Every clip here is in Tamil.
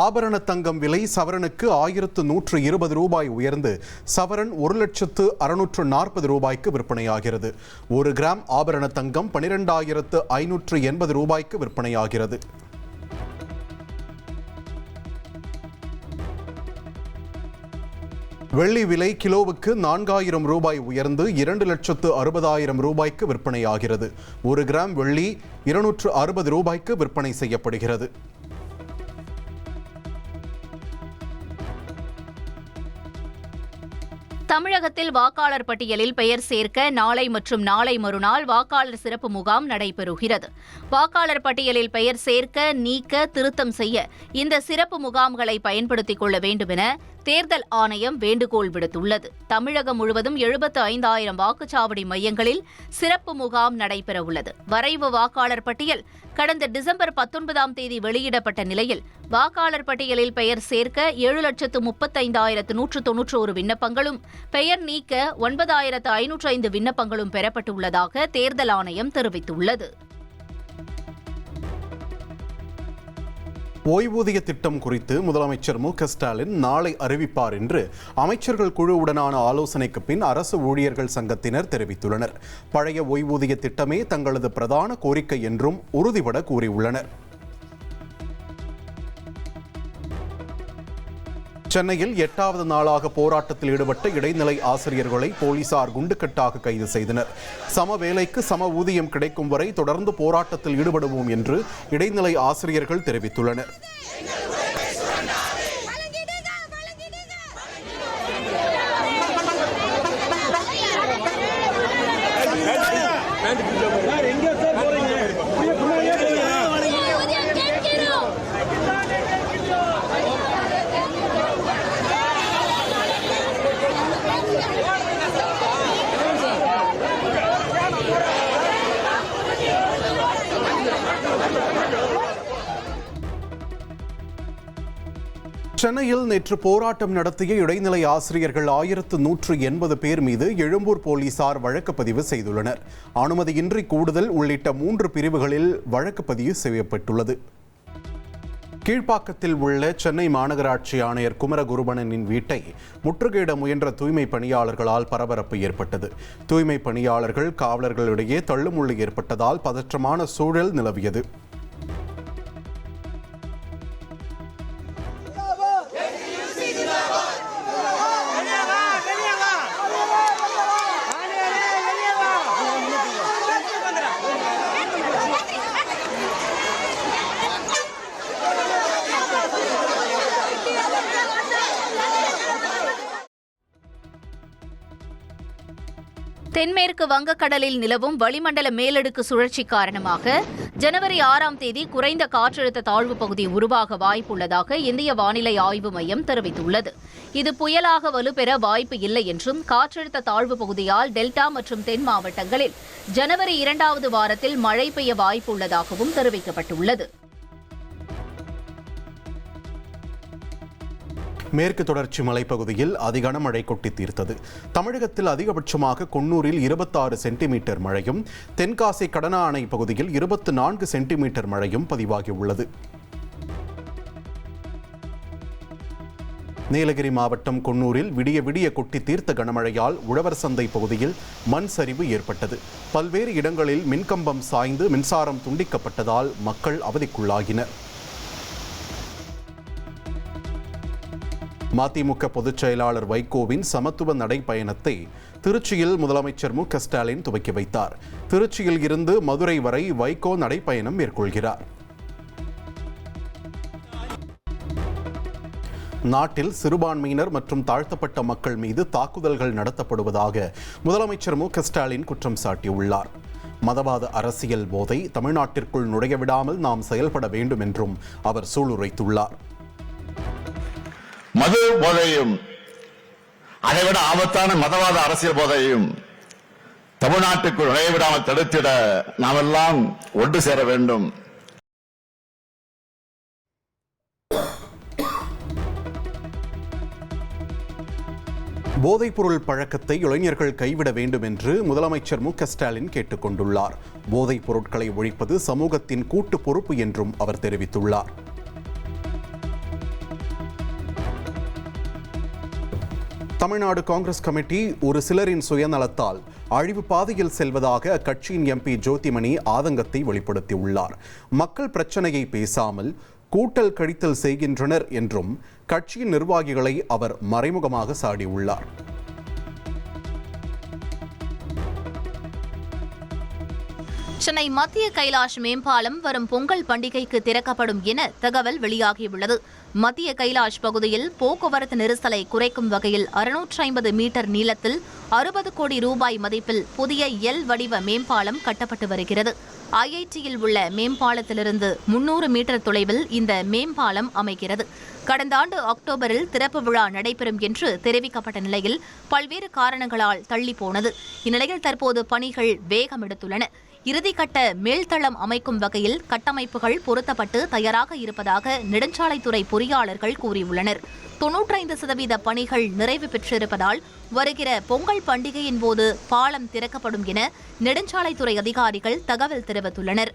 ஆபரண தங்கம் விலை சவரனுக்கு 1120 ரூபாய் உயர்ந்து சவரன் 1,640 ரூபாய்க்கு விற்பனையாகிறது. 1 கிராம் ஆபரண தங்கம் 12,580 ரூபாய்க்கு விற்பனையாகிறது. வெள்ளி விலை கிலோவுக்கு 4,000 ரூபாய் உயர்ந்து 2,60,000 ரூபாய்க்கு விற்பனையாகிறது. 1 கிராம் வெள்ளி 260 ரூபாய்க்கு விற்பனை செய்யப்படுகிறது. தமிழகத்தில் வாக்காளர் பட்டியலில் பெயர் சேர்க்க நாளை மற்றும் நாளை மறுநாள் வாக்காளர் சிறப்பு முகாம் நடைபெறுகிறது. வாக்காளர் பட்டியலில் பெயர் சேர்க்க, நீக்க, திருத்தம் செய்ய இந்த சிறப்பு முகாம்களை பயன்படுத்திக் கொள்ள வேண்டும் என தேர்தல் ஆணையம் வேண்டுகோள் விடுத்துள்ளது. தமிழகம் முழுவதும் 75,000 வாக்குச்சாவடி மையங்களில் சிறப்பு முகாம் நடைபெறவுள்ளது. வரைவு வாக்காளர் பட்டியல் கடந்த டிசம்பர் 19ஆம் தேதி வெளியிடப்பட்ட நிலையில் வாக்காளர் பட்டியலில் பெயர் சேர்க்க 7,35,191 விண்ணப்பங்களும், பெயர் நீக்க 9,505 விண்ணப்பங்களும் பெறப்பட்டுள்ளதாக தேர்தல் ஆணையம் தெரிவித்துள்ளது. ஓய்வூதிய திட்டம் குறித்து முதலமைச்சர் மு.க.ஸ்டாலின் நாளை அறிவிப்பார் என்று அமைச்சர்கள் குழுவுடனான ஆலோசனைக்கு பின் அரசு ஊழியர்கள் சங்கத்தினர் தெரிவித்துள்ளனர். பழைய ஓய்வூதிய திட்டமே தங்களது பிரதான கோரிக்கை என்றும் உறுதிபட கூறியுள்ளனர். சென்னையில் 8வது நாளாக போராட்டத்தில் ஈடுபட்ட இடைநிலை ஆசிரியர்களை போலீசார் குண்டுக்கட்டாக கைது செய்தனர். சம வேலைக்கு சம ஊதியம் கிடைக்கும் வரை தொடர்ந்து போராட்டத்தில் ஈடுபடுவோம் என்று இடைநிலை ஆசிரியர்கள் தெரிவித்துள்ளனர். சென்னையில் நேற்று போராட்டம் நடத்திய இடைநிலை ஆசிரியர்கள் 1,180 பேர் மீது எழும்பூர் போலீசார் வழக்கு பதிவு செய்துள்ளனர். அனுமதியின்றி கூடுதல் உள்ளிட்ட 3 பிரிவுகளில் வழக்கு பதிவு செய்யப்பட்டுள்ளது. கீழ்ப்பாக்கத்தில் உள்ள சென்னை மாநகராட்சி ஆணையர் குமரகுருபரனின் வீட்டை முற்றுகையிட முயன்ற தூய்மை பணியாளர்களால் பரபரப்பு ஏற்பட்டது. தூய்மை பணியாளர்கள் காவலர்களிடையே தள்ளுமுள்ளு ஏற்பட்டதால் பதற்றமான சூழல் நிலவியது. தென்மேற்கு வங்கக்கடலில் நிலவும் வளிமண்டல மேலடுக்கு சுழற்சி காரணமாக ஜனவரி 6ஆம் தேதி குறைந்த காற்றழுத்த தாழ்வு பகுதி உருவாக வாய்ப்புள்ளதாக இந்திய வானிலை ஆய்வு மையம் தெரிவித்துள்ளது. இது புயலாக வலுப்பெற வாய்ப்பு இல்லை என்றும், காற்றழுத்த தாழ்வு பகுதியால் டெல்டா மற்றும் தென் மாவட்டங்களில் ஜனவரி 2வது வாரத்தில் மழை பெய்ய வாய்ப்புள்ளதாகவும் தெரிவிக்கப்பட்டுள்ளது. மேற்கு தொடர்ச்சி மலைப்பகுதியில் அதிகனமழை கொட்டி தீர்த்தது. தமிழகத்தில் அதிகபட்சமாக குன்னூரில் 26 சென்டிமீட்டர் மழையும், தென்காசி கடனா அணை பகுதியில் 24 சென்டிமீட்டர் மழையும் பதிவாகியுள்ளது. நீலகிரி மாவட்டம் குன்னூரில் விடிய விடிய கொட்டி தீர்த்த கனமழையால் உழவர் சந்தை பகுதியில் மண் சரிவு ஏற்பட்டது. பல்வேறு இடங்களில் மின்கம்பம் சாய்ந்து மின்சாரம் துண்டிக்கப்பட்டதால் மக்கள் அவதிக்குள்ளாகினர். மதிமுக பொதுச் செயலாளர் வைகோவின் சமத்துவ நடைப்பயணத்தை திருச்சியில் முதலமைச்சர் மு.க.ஸ்டாலின் துவக்கி வைத்தார். திருச்சியில் இருந்து மதுரை வரை வைகோ நடைப்பயணம் மேற்கொள்கிறார். நாட்டில் சிறுபான்மையினர் மற்றும் தாழ்த்தப்பட்ட மக்கள் மீது தாக்குதல்கள் நடத்தப்படுவதாக முதலமைச்சர் மு.க.ஸ்டாலின் குற்றம் சாட்டியுள்ளார். மதவாத அரசியல் போதை தமிழ்நாட்டிற்குள் நுழைய விடாமல் நாம் செயல்பட வேண்டும் என்றும் அவர் சூளுரைத்துள்ளார். மது போதையும் அதைவிட ஆபத்தான மதவாத அரசியல் போதையும் தமிழ்நாட்டுக்குள் நுழையவிடாமல் தடுத்திட நாமெல்லாம் ஒன்று சேர வேண்டும். போதைப்பொருள் பழக்கத்தை இளைஞர்கள் கைவிட வேண்டும் என்று முதலமைச்சர் மு.க.ஸ்டாலின் கேட்டுக் கொண்டுள்ளார். போதைப் பொருட்களை ஒழிப்பது சமூகத்தின் கூட்டு பொறுப்பு என்றும் அவர் தெரிவித்துள்ளார். தமிழ்நாடு காங்கிரஸ் கமிட்டி ஒரு சிலரின் சுயநலத்தால் அழிவு பாதையில் செல்வதாக அக்கட்சியின் எம்பி ஜோதிமணி ஆதங்கத்தை வெளிப்படுத்தியுள்ளார். மக்கள் பிரச்சனையை பேசாமல் கூட்டல் கழித்தல் செய்கின்றனர் என்றும் கட்சியின் நிர்வாகிகளை அவர் மறைமுகமாக சாடியுள்ளார். சென்னை மத்திய கைலாஷ் மேம்பாலம் வரும் பொங்கல் பண்டிகைக்கு திறக்கப்படும் என தகவல் வெளியாகியுள்ளது. மத்திய கைலாஷ் பகுதியில் போக்குவரத்து நெரிசலை குறைக்கும் வகையில் 650 மீட்டர் நீளத்தில் 60 கோடி ரூபாய் மதிப்பில் புதிய எல் வடிவ மேம்பாலம் கட்டப்பட்டு வருகிறது. ஐஐடியில் உள்ள மேம்பாலத்திலிருந்து 300 மீட்டர் தொலைவில் இந்த மேம்பாலம் அமைகிறது. கடந்த ஆண்டு அக்டோபரில் திறப்பு விழா நடைபெறும் என்று தெரிவிக்கப்பட்ட நிலையில் பல்வேறு காரணங்களால் தள்ளி போனது. இந்நிலையில் தற்போது பணிகள் வேகமெடுத்துள்ளன. இறுதிக்கட்ட மேல்தளம் அமைக்கும் வகையில் கட்டமைப்புகள் பொருத்தப்பட்டு தயாராக இருப்பதாக நெடுஞ்சாலைத்துறை பொறியாளர்கள் கூறியுள்ளனர். 95% பணிகள் நிறைவு பெற்றிருப்பதால் வருகிற பொங்கல் பண்டிகையின் போது பாலம் திறக்கப்படும் என நெடுஞ்சாலைத்துறை அதிகாரிகள் தகவல் தெரிவித்துள்ளனர்.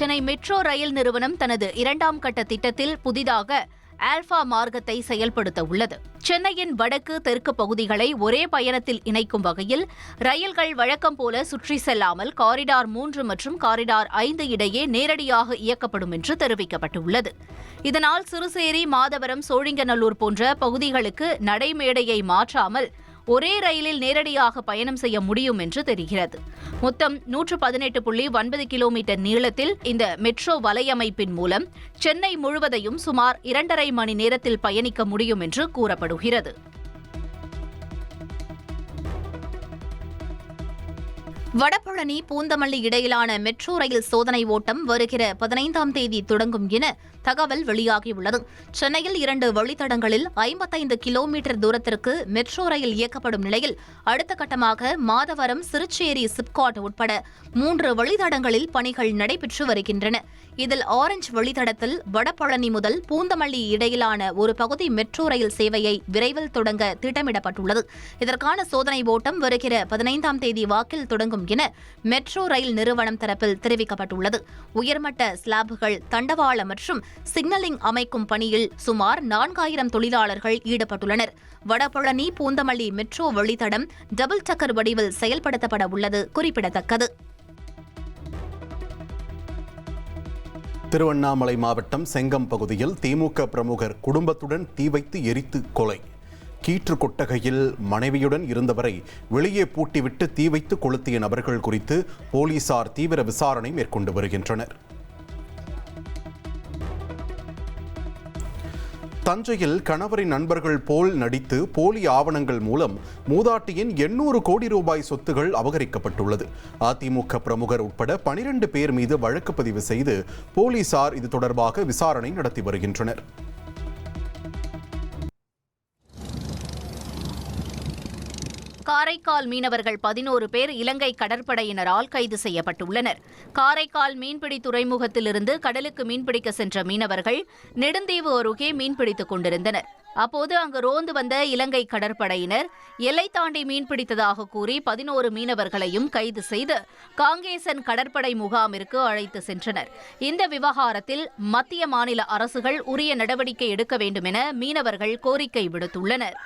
சென்னை மெட்ரோ ரயில் நிறுவனம் தனது 2ஆம் கட்ட திட்டத்தில் புதிதாக ஆல்பா மார்க்கத்தை செயல்படுத்த உள்ளது. சென்னையின் வடக்கு தெற்கு பகுதிகளை ஒரே பயணத்தில் இணைக்கும் வகையில் ரயில்கள் வழக்கம் போல சுற்றி செல்லாமல் காரிடார் 3 மற்றும் காரிடார் 5 இடையே நேரடியாக இயக்கப்படும் என்று தெரிவிக்கப்பட்டுள்ளது. இதனால் சிறுசேரி, மாதவரம், சோழிங்கநல்லூர் போன்ற பகுதிகளுக்கு நடைமேடையை மாற்றாமல் ஒரே ரயிலில் நேரடியாக பயணம் செய்ய முடியும் என்று தெரிகிறது. மொத்தம் 118.9 கிலோமீட்டர் நீளத்தில் இந்த மெட்ரோ வலையமைப்பின் மூலம் சென்னை முழுவதையும் சுமார் 2.5 மணி நேரத்தில் பயணிக்க முடியும் என்று கூறப்படுகிறது. வடபழனி பூந்தமல்லி இடையிலான மெட்ரோ ரயில் சோதனை ஓட்டம் வருகிற 15ஆம் தேதி தொடங்கும் என தகவல் வெளியாகியுள்ளது. சென்னையில் 2 வழித்தடங்களில் 55 கிலோமீட்டர் தூரத்திற்கு மெட்ரோ ரயில் இயக்கப்படும் நிலையில் அடுத்த கட்டமாக மாதவரம், சிறுச்சேரி, சிப்காட் உட்பட 3 வழித்தடங்களில் பணிகள் நடைபெற்று வருகின்றன. இதில் ஆரஞ்ச் வழித்தடத்தில் வடபழனி முதல் பூந்தமல்லி இடையிலான ஒரு பகுதி மெட்ரோ ரயில் சேவையை விரைவில் தொடங்க திட்டமிடப்பட்டுள்ளது. இதற்கான சோதனை ஓட்டம் வருகிற 15ஆம் தேதி வாக்கில் தொடங்கும் என மெட்ரோ ரயில் நிறுவனம் தரப்பில் தெரிவிக்கப்பட்டுள்ளது. உயர்மட்ட ஸ்லாபுகள், தண்டவாளம் மற்றும் சிக்னலிங் அமைக்கும் பணியில் சுமார் 4000 தொழிலாளர்கள் ஈடுபட்டுள்ளனர். வடபழனி பூந்தமல்லி மெட்ரோ வழித்தடம் டபுள் டக்கர் வடிவில் செயல்படுத்தப்பட உள்ளது குறிப்பிடத்தக்கது. திருவண்ணாமலை மாவட்டம் செங்கம் பகுதியில் திமுக பிரமுகர் குடும்பத்துடன் தீ வைத்து எரித்து கொலை. கீற்று கொட்டகையில் மனைவியுடன் இருந்தவரை வெளியே பூட்டிவிட்டு தீ வைத்து கொளுத்திய நபர்கள் குறித்து போலீசார் தீவிர விசாரணை மேற்கொண்டு வருகின்றனர். தஞ்சையில் கணவரின் நண்பர்கள் போல் நடித்து போலி ஆவணங்கள் மூலம் மூதாட்டியின் 800 கோடி ரூபாய் சொத்துகள் அபகரிக்கப்பட்டுள்ளது. அதிமுக பிரமுகர் உட்பட 12 பேர் மீது வழக்கு பதிவு செய்து போலீசார் இது தொடர்பாக விசாரணை நடத்தி வருகின்றனர். காரைக்கால் மீனவர்கள் 11 பேர் இலங்கை கடற்படையினரால் கைது செய்யப்பட்டுள்ளனர். காரைக்கால் மீன்பிடி துறைமுகத்திலிருந்து கடலுக்கு மீன்பிடிக்க சென்ற மீனவர்கள் நெடுந்தீவு அருகே மீன்பிடித்துக் கொண்டிருந்தனர். அப்போது அங்கு ரோந்து வந்த இலங்கை கடற்படையினர் எல்லை தாண்டி மீன்பிடித்ததாக கூறி 11 மீனவர்களையும் கைது செய்து காங்கேசன் கடற்படை முகாமிற்கு அழைத்து சென்றனர். இந்த விவகாரத்தில் மத்திய, மாநில அரசுகள் உரிய நடவடிக்கை எடுக்க வேண்டும் என மீனவர்கள் கோரிக்கை விடுத்துள்ளனர்.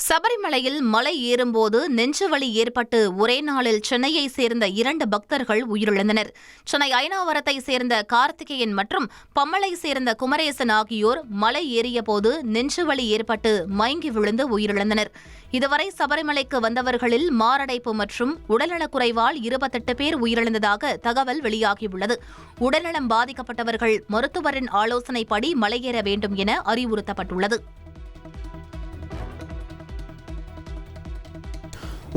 சபரிமலையில் மலை ஏறும்போது நெஞ்சுவலி ஏற்பட்டு ஒரே நாளில் சென்னையை சேர்ந்த 2 பக்தர்கள் உயிரிழந்தனர். சென்னை அயனாவரத்தை சேர்ந்த கார்த்திகேயன் மற்றும் பம்மலை சேர்ந்த குமரேசன் ஆகியோர் மலை ஏறிய போது நெஞ்சுவலி ஏற்பட்டு மயங்கி விழுந்து உயிரிழந்தனர். இதுவரை சபரிமலைக்கு வந்தவர்களில் மாரடைப்பு மற்றும் உடல்நலக்குறைவால் 28 பேர் உயிரிழந்ததாக தகவல் வெளியாகியுள்ளது. உடல்நலம் பாதிக்கப்பட்டவர்கள் மருத்துவரின் ஆலோசனைப்படி மலையேற வேண்டும் என அறிவுறுத்தப்பட்டுள்ளது.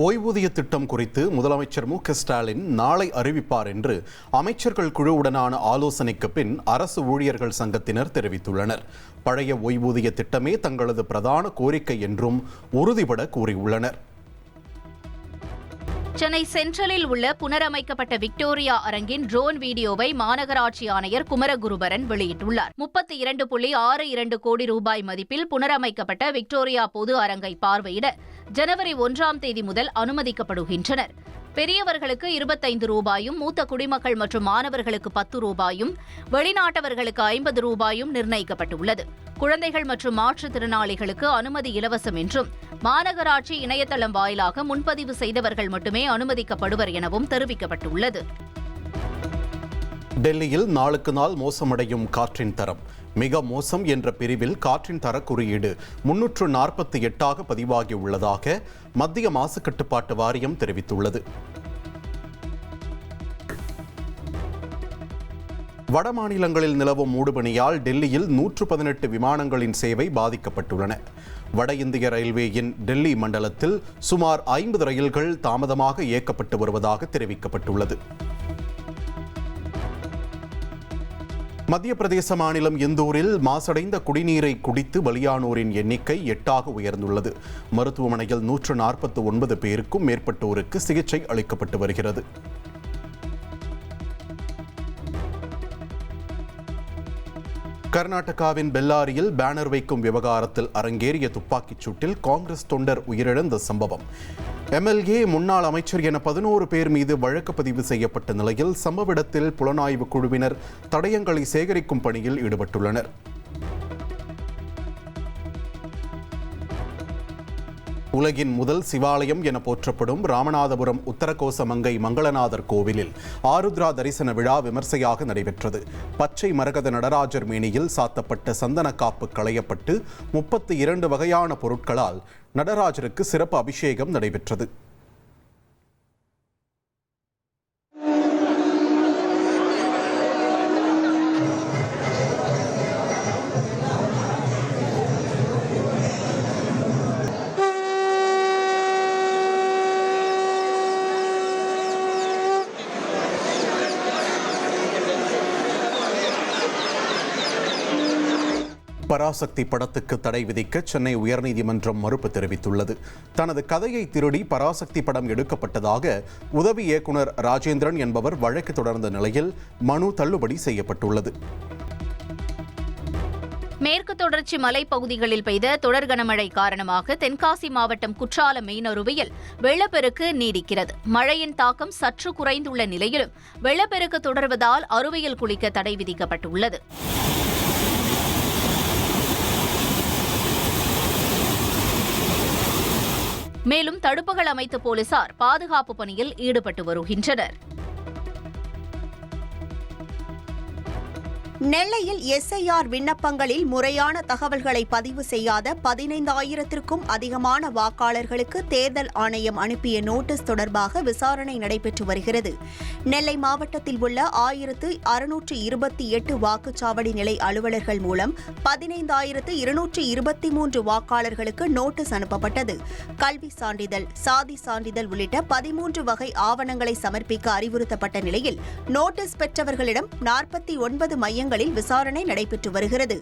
ஓய்வூதிய திட்டம் குறித்து முதலமைச்சர் மு.க.ஸ்டாலின் நாளை அறிவிப்பார் என்று அமைச்சர்கள் குழுவுடனான ஆலோசனைக்கு பின் அரசு ஊழியர்கள் சங்கத்தினர் தெரிவித்துள்ளனர். பழைய ஓய்வூதிய திட்டமே தங்களது பிரதான கோரிக்கை என்றும் உறுதிபட கூறியுள்ளனர். சென்னை சென்ட்ரலில் உள்ள புனரமைக்கப்பட்ட விக்டோரியா அரங்கின் ட்ரோன் வீடியோவை மாநகராட்சி ஆணையர் குமரகுருபரன் வெளியிட்டுள்ளார். 32.62 கோடி ரூபாய் மதிப்பில் புனரமைக்கப்பட்ட விக்டோரியா பொது அரங்கை பார்வையிட ஜனவரி 1ஆம் தேதி முதல் அனுமதிக்கப்படுகின்றனர். பெரியவர்களுக்கு 25 ரூபாயும், மூத்த குடிமக்கள் மற்றும் மாணவர்களுக்கு 10 ரூபாயும், வெளிநாட்டவர்களுக்கு 50 ரூபாயும் நிர்ணயிக்கப்பட்டுள்ளது. குழந்தைகள் மற்றும் மாற்றுத்திறனாளிகளுக்கு அனுமதி இலவசம் என்றும், மாநகராட்சி இணையதளம் வாயிலாக முன்பதிவு செய்தவர்கள் மட்டுமே அனுமதிக்கப்படுவர் எனவும் தெரிவிக்கப்பட்டுள்ளது. டெல்லியில் நாளுக்கு நாள் மோசமடையும் காற்றின் தரம். மிக மோசம் என்ற பிரிவில் காற்றின் தர குறியீடு 348 பதிவாகியுள்ளதாக மத்திய மாசு கட்டுப்பாட்டு வாரியம் தெரிவித்துள்ளது. வட மாநிலங்களில் நிலவும் மூடுபனியால் டெல்லியில் 118 விமானங்களின் சேவை பாதிக்கப்பட்டுள்ளன. வட இந்திய ரயில்வேயின் டெல்லி மண்டலத்தில் சுமார் 50 ரயில்கள் தாமதமாக இயக்கப்பட்டு வருவதாக தெரிவிக்கப்பட்டுள்ளது. மத்திய பிரதேச மாநிலம் இந்தூரில் மாசடைந்த குடிநீரை குடித்து பலியானோரின் எண்ணிக்கை 8 உயர்ந்துள்ளது. மருத்துவமனையில் 149 பேருக்கும் மேற்பட்டோருக்கு சிகிச்சை அளிக்கப்பட்டு வருகிறது. கர்நாடகாவின் பெல்லாரியில் பேனர் வைக்கும் விவகாரத்தில் அரங்கேறிய துப்பாக்கிச் சூட்டில் காங்கிரஸ் தொண்டர் உயிரிழந்த சம்பவம். எம்எல்ஏ, முன்னாள் அமைச்சர் என 11 பேர் மீது வழக்கு பதிவு செய்யப்பட்ட நிலையில் சம்பவ இடத்தில் புலனாய்வு குழுவினர் தடயங்களை சேகரிக்கும் பணியில் ஈடுபட்டுள்ளனர். உலகின் முதல் சிவாலயம் என போற்றப்படும் ராமநாதபுரம் உத்தரகோசமங்கை மங்களநாதர் கோவிலில் ஆருத்ரா தரிசன விழா விமர்சையாக நடைபெற்றது. பச்சை மரகத நடராஜர் மேனியில் சாத்தப்பட்ட சந்தன காப்பு களையப்பட்டு 32 வகையான பொருட்களால் நடராஜருக்கு சிறப்பு அபிஷேகம் நடைபெற்றது. பராசக்தி படத்துக்கு தடை விதிக்க சென்னை உயர்நீதிமன்றம் மறுப்பு தெரிவித்துள்ளது. தனது கதையை திருடி பராசக்தி படம் எடுக்கப்பட்டதாக உதவி இயக்குனர் ராஜேந்திரன் என்பவர் வழக்கு தொடர்ந்த நிலையில் மனு தள்ளுபடி செய்யப்பட்டுள்ளது. மேற்கு தொடர்ச்சி மலைப்பகுதிகளில் பெய்த தொடர் கனமழை காரணமாக தென்காசி மாவட்டம் குற்றாலம் மெயினருவியில் வெள்ளப்பெருக்கு நீடிக்கிறது. மழையின் தாக்கம் சற்று குறைந்துள்ள நிலையிலும் வெள்ளப்பெருக்கு தொடர்வதால் அருவியில் குளிக்க தடை விதிக்கப்பட்டுள்ளது. மேலும் தடுப்புகள் அமைத்த போலீசார் பாதுகாப்பு பணியில் ஈடுபட்டு வருகின்றனர். நெல்லையில் எஸ்ஐஆர் விண்ணப்பங்களில் முறையான தகவல்களை பதிவு செய்யாத 15,000க்கும் அதிகமான வாக்காளர்களுக்கு தேர்தல் ஆணையம் அனுப்பிய நோட்டீஸ் தொடர்பாக விசாரணை நடைபெற்று வருகிறது. நெல்லை மாவட்டத்தில் உள்ள 1628 வாக்குச்சாவடி நிலை அலுவலர்கள் மூலம் 15,223 வாக்காளர்களுக்கு நோட்டீஸ் அனுப்பப்பட்டது. கல்வி சான்றிதழ், சாதி சான்றிதழ் உள்ளிட்ட 13 வகை ஆவணங்களை சமர்ப்பிக்க அறிவுறுத்தப்பட்ட நிலையில் நோட்டீஸ் பெற்றவர்களிடம் 49 மையங்களில் விசாரணை நடைபெற்று வருகிறது.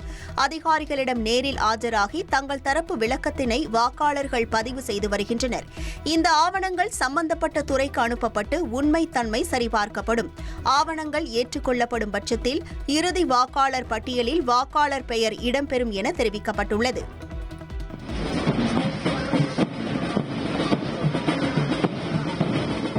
அதிகாரிகளிடம் நேரில் ஆஜராகி தங்கள் தரப்பு விளக்கத்தினை வாக்காளர்கள் பதிவு செய்து வருகின்றனர். இந்த ஆவணங்கள் சம்பந்தப்பட்ட துறைக்கு அனுப்பப்பட்டு உண்மைத்தன்மை சரிபார்க்கப்படும். ஆவணங்கள் ஏற்றுக்கொள்ளப்படும் பட்சத்தில் இறுதி வாக்காளர் பட்டியலில் வாக்காளர் பெயர் இடம்பெறும் என தெரிவிக்கப்பட்டுள்ளது.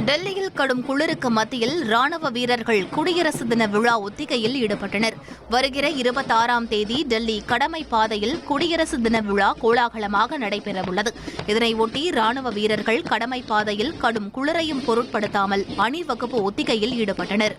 டெல்லியில் கடும் குளிருக்கு மத்தியில் ராணுவ வீரர்கள் குடியரசு தின விழா ஒத்திகையில் ஈடுபட்டனர். வருகிற 26ஆம் தேதி டெல்லி கடமை பாதையில் குடியரசு தின விழா கோலாகலமாக நடைபெறவுள்ளது. இதனையொட்டி ராணுவ வீரர்கள் கடமை பாதையில் கடும் குளிரையும் பொருட்படுத்தாமல் அணிவகுப்பு ஒத்திகையில் ஈடுபட்டனர்.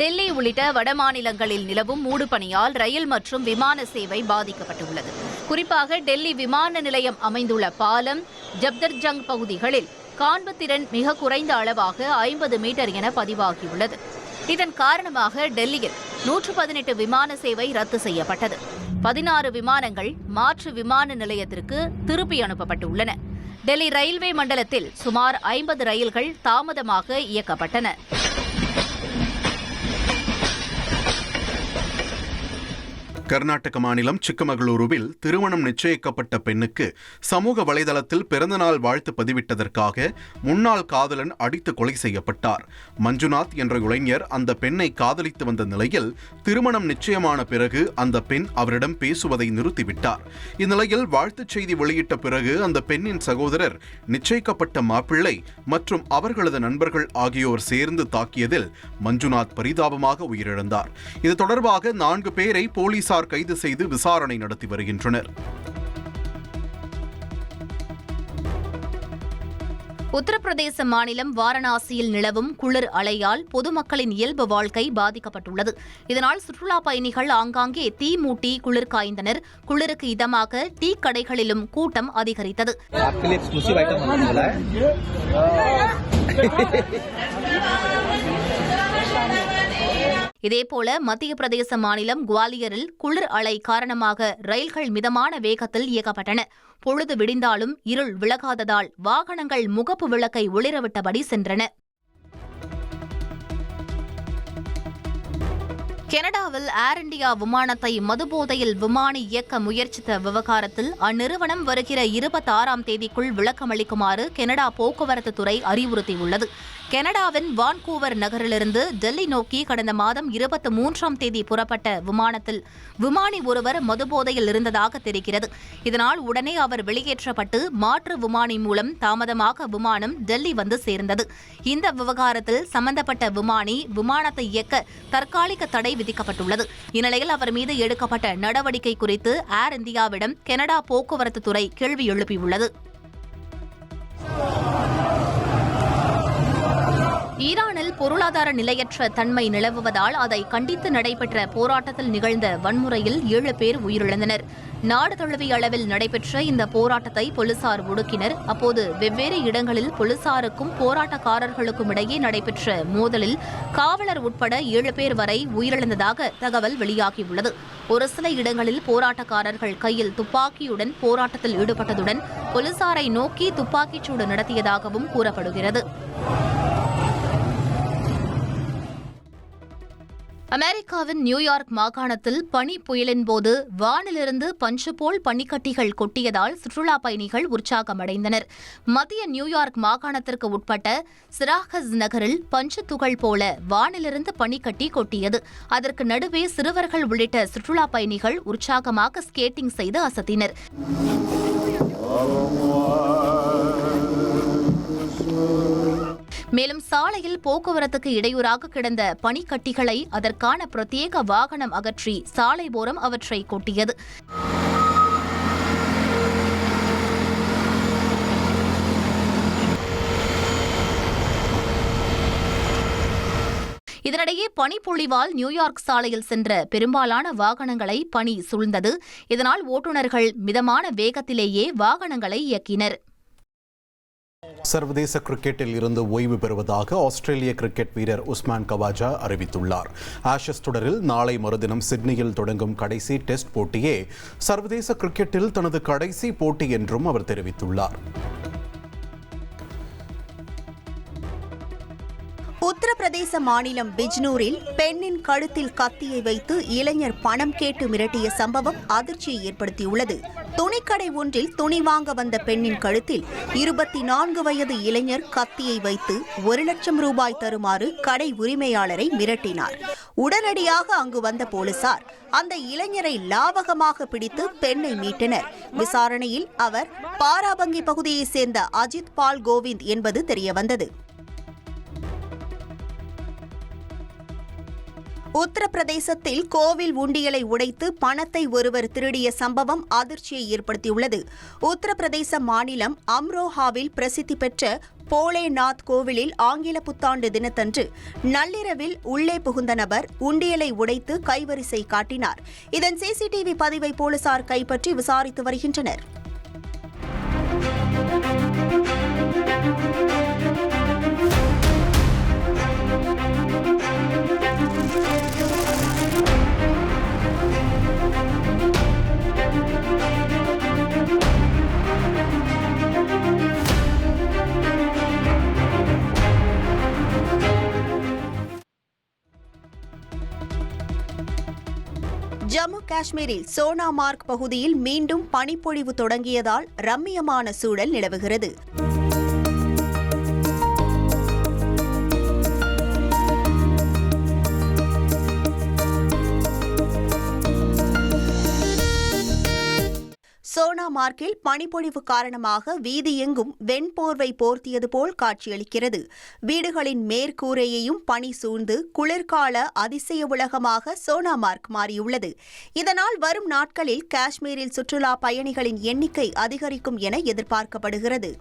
டெல்லி உள்ளிட்ட வடமாநிலங்களில் நிலவும் மூடுபனியால் ரயில் மற்றும் விமான சேவை பாதிக்கப்பட்டுள்ளது. குறிப்பாக டெல்லி விமான நிலையம் அமைந்துள்ள பாலம், ஜப்தர்ஜங் பகுதிகளில் காண்புத்திறன் மிக குறைந்த அளவாக 50 மீட்டர் என பதிவாகியுள்ளது. இதன் காரணமாக டெல்லியில் 118 விமான சேவை ரத்து செய்யப்பட்டது. 16 விமானங்கள் மாற்று விமான நிலையத்திற்கு திருப்பி அனுப்பப்பட்டுள்ளன. டெல்லி ரயில்வே மண்டலத்தில் சுமார் 50 ரயில்கள் தாமதமாக இயக்கப்பட்டன. கர்நாடக மாநிலம் சிக்கமகளூருவில் திருமணம் நிச்சயிக்கப்பட்ட பெண்ணுக்கு சமூக வலைதளத்தில் பிறந்தநாள் வாழ்த்து பதிவிட்டதற்காக முன்னாள் காதலன் அடித்து கொலை செய்யப்பட்டார். மஞ்சுநாத் என்ற இளைஞர் அந்த பெண்ணை காதலித்து வந்த நிலையில் திருமணம் நிச்சயமான பிறகு அந்த பெண் அவரிடம் பேசுவதை நிறுத்திவிட்டார். இந்நிலையில் வாழ்த்துச் செய்தி வெளியிட்ட பிறகு அந்த பெண்ணின் சகோதரர் நிச்சயிக்கப்பட்ட மாப்பிள்ளை மற்றும் அவர்களது நண்பர்கள் ஆகியோர் சேர்ந்து தாக்கியதில் மஞ்சுநாத் பரிதாபமாக உயிரிழந்தார். இது தொடர்பாக 4 பேரை போலீசார் கைது செய்து விசாரணை நடத்தி வருகின்றனர். உத்தரப்பிரதேச மாநிலம் வாரணாசியில் நிலவும் குளிர் அலையால் பொதுமக்களின் இயல்பு வாழ்க்கை பாதிக்கப்பட்டுள்ளது. இதனால் சுற்றுலா பயணிகள் ஆங்காங்கே தீ மூட்டி குளிர் காய்ந்தனர். குளிருக்கு இதமாக டீ கடைகளிலும் கூட்டம் அதிகரித்தது. இதேபோல மத்திய பிரதேச மாநிலம் குவாலியரில் குளிர் அலை காரணமாக ரயில்கள் மிதமான வேகத்தில் இயக்கப்பட்டன. பொழுது விடிந்தாலும் இருள் விலகாததால் வாகனங்கள் முகப்பு விளக்கை ஒளிரவிட்டபடி சென்றன. கனடாவில் ஏர் இண்டியா விமானத்தை மதுபோதையில் விமானி இயக்க முயற்சித்த விவகாரத்தில் அந்நிறுவனம் வருகிற 26ஆம் தேதிக்குள் விளக்கமளிக்குமாறு கனடா போக்குவரத்து துறை அறிவுறுத்தியுள்ளது. கனடாவின் வான்கூவர் நகரிலிருந்து டெல்லி நோக்கி கடந்த மாதம் 23ஆம் தேதி புறப்பட்ட விமானத்தில் விமானி ஒருவர் மதுபோதையில் இருந்ததாக தெரிகிறது. இதனால் உடனே அவர் வெளியேற்றப்பட்டு மாற்று விமானி மூலம் தாமதமாக விமானம் டெல்லி வந்து சேர்ந்தது. இந்த விவகாரத்தில் சம்பந்தப்பட்ட விமானி விமானத்தை இயக்க தற்காலிக தடை விதிக்கப்பட்டுள்ளது. இந்நிலையில் அவர் மீது எடுக்கப்பட்ட நடவடிக்கை குறித்து ஏர் இந்தியாவிடம் கனடா போக்குவரத்து துறை கேள்வி எழுப்பியுள்ளது. ஈரானில் பொருளாதார நிலையற்ற தன்மை நிலவுவதால் அதை கண்டித்து நடைபெற்ற போராட்டத்தில் நிகழ்ந்த வன்முறையில் 7 பேர் உயிரிழந்தனர். நாடு தழுவிய அளவில் நடைபெற்ற இந்த போராட்டத்தை போலீசார் ஒடுக்கினர். அப்போது வெவ்வேறு இடங்களில் போலீசாருக்கும் போராட்டக்காரர்களுக்கும் இடையே நடைபெற்ற மோதலில் காவலர் உட்பட 7 பேர் வரை உயிரிழந்ததாக தகவல் வெளியாகியுள்ளது. ஒரு சில இடங்களில் போராட்டக்காரர்கள் கையில் துப்பாக்கியுடன் போராட்டத்தில் ஈடுபட்டதுடன் போலீசாரை நோக்கி துப்பாக்கிச்சூடு நடத்தியதாகவும் கூறப்படுகிறது. அமெரிக்காவின் நியூயார்க் மாகாணத்தில் பனி புயலின் போது வானிலிருந்து பஞ்சு போல் பனிக்கட்டிகள் கொட்டியதால் சுற்றுலா பயணிகள் உற்சாகமடைந்தனர். மத்திய நியூயார்க் மாகாணத்திற்கு உட்பட்ட சிராகஸ் நகரில் பஞ்சு துகள் போல வானிலிருந்து பனிக்கட்டி கொட்டியது. அதற்கு நடுவே சிறுவர்கள் உள்ளிட்ட சுற்றுலா பயணிகள் உற்சாகமாக ஸ்கேட்டிங் செய்து அசத்தினர். மேலும் சாலையில் போக்குவரத்துக்கு இடையூறாக கிடந்த பனிக்கட்டிகளை அதற்கான பிரத்யேக வாகனம் அகற்றி சாலை ஓரம் அவற்றை கொட்டியது. இதனிடையே பனிப்பொழிவால் நியூயார்க் சாலையில் சென்ற பெரும்பாலான வாகனங்களை பனி சூழ்ந்தது. இதனால் ஓட்டுநர்கள் மிதமான வேகத்திலேயே வாகனங்களை இயக்கினர். சர்வதேச கிரிக்கெட்டில் இருந்து ஓய்வு பெறுவதாக ஆஸ்திரேலிய கிரிக்கெட் வீரர் உஸ்மான் கவாஜா அறிவித்துள்ளார். ஆஷஸ் தொடரில் நாளை மறுதினம் சிட்னியில் தொடங்கும் கடைசி டெஸ்ட் போட்டியே சர்வதேச கிரிக்கெட்டில் தனது கடைசி போட்டி என்றும் அவர் தெரிவித்துள்ளார். உத்தரப்பிரதேச மாநிலம் பிஜ்னூரில் பெண்ணின் கழுத்தில் கத்தியை வைத்து இளைஞர் பணம் கேட்டு மிரட்டிய சம்பவம் அதிர்ச்சியை ஏற்படுத்தியுள்ளது. துணிக்கடை ஒன்றில் துணி வாங்க வந்த பெண்ணின் கழுத்தில் 24 வயது இளைஞர் கத்தியை வைத்து 1 லட்சம் ரூபாய் தருமாறு கடை உரிமையாளரை மிரட்டினார். உடனடியாக அங்கு வந்த போலீசார் அந்த இளைஞரை லாவகமாக பிடித்து பெண்ணை மீட்டனர். விசாரணையில் அவர் பாராபங்கி பகுதியைச் சேர்ந்த அஜித் பால் கோவிந்த் என்பது தெரியவந்தது. உத்தரப்பிரதேசத்தில் கோவில் உண்டியலை உடைத்து பணத்தை ஒருவர் திருடிய சம்பவம் அதிர்ச்சியை ஏற்படுத்தியுள்ளது. உத்தரப்பிரதேச மாநிலம் அம்ரோஹாவில் பிரசித்தி பெற்ற போலேநாத் கோவிலில் ஆங்கில புத்தாண்டு தினத்தன்று நள்ளிரவில் உள்ளே புகுந்த நபர் உண்டியலை உடைத்து கைவரிசை காட்டினார். இதன் சிசிடிவி பதிவை போலீசார் கைப்பற்றி விசாரித்து வருகின்றனர். ஜம்மு காஷ்மீரில் சோனாமார்க் பகுதியில் மீண்டும் பனிப்பொழிவு தொடங்கியதால் ரம்மியமான சூழல் நிலவுகிறது. சோனாமார்க்கில் பனிப்பொழிவு காரணமாக வீதி எங்கும் வெண்போர்வை போர்த்தியது போல் காட்சியளிக்கிறது. வீடுகளின் மேற்கூரையையும் பனி சூழ்ந்து குளிர்கால அதிசய உலகமாக சோனாமார்க் மாறியுள்ளது. இதனால் வரும் நாட்களில் காஷ்மீரில் சுற்றுலா பயணிகளின் எண்ணிக்கை அதிகரிக்கும் என எதிர்பார்க்கப்படுகிறது.